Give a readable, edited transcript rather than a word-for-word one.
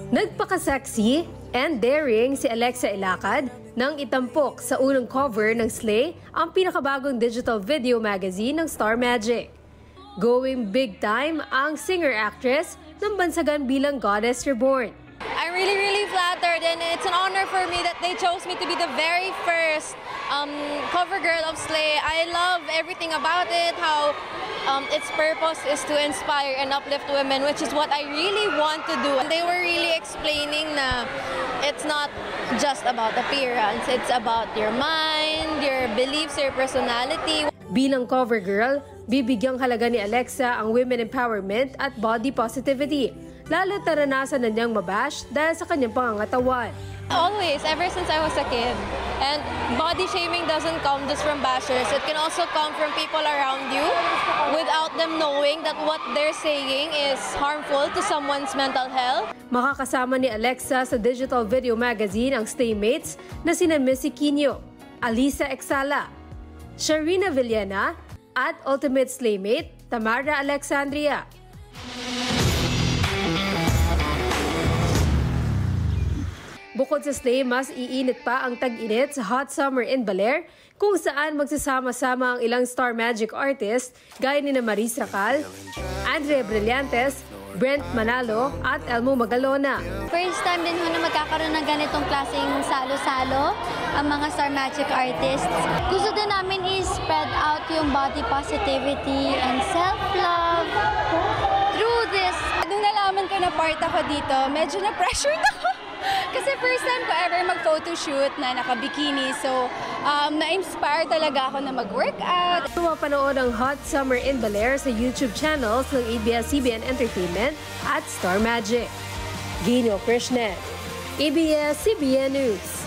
Nagpaka-sexy and daring si Alexa Ilacad nang itampok sa unang cover ng Slay, ang pinakabagong digital video magazine ng Star Magic. Going big time ang singer-actress ng bansagan bilang Goddess Reborn. I'm really flattered, and it's an honor for me that they chose me to be the very first cover girl of Slay. I love everything about it, how its purpose is to inspire and uplift women, which is what I really want to do. And they were really explaining na it's not just about appearance, it's about your mind, your beliefs, your personality. Bilang cover girl, bibigyang halaga ni Alexa ang women empowerment at body positivity. Lalo't naranasan na niyang mabash dahil sa kanyang pangangatawan. Always, ever since I was a kid. And body shaming doesn't come just from bashers. It can also come from people around you without them knowing that what they're saying is harmful to someone's mental health. Makakasama ni Alexa sa digital video magazine ang Staymates na sina Missy Quino, Alisa Exala, Sharina Villena at Ultimate Slaymate Tamara Alexandria. Bukod sa Slay, mas iinit pa ang tag-init sa Hot Summer in Baler, kung saan magsasama-sama ang ilang Star Magic artists gaya ni Marisa Cal, Andrea Brillantes, Brent Manalo at Elmo Magalona. First time din ho na magkakaroon ng ganitong klaseng salo-salo ang mga Star Magic artists. Gusto din namin i-spread out yung body positivity and self-love through this. Nung nalaman ko na part ako dito, medyo na-pressured ako. Kasi first time ko ever mag-photoshoot na naka-bikini. So, na-inspire talaga ako na mag-workout. Mapanood ang Hot Summer in Baler sa YouTube channels ng ABS-CBN Entertainment at Star Magic. Gino Krishnan, ABS-CBN News.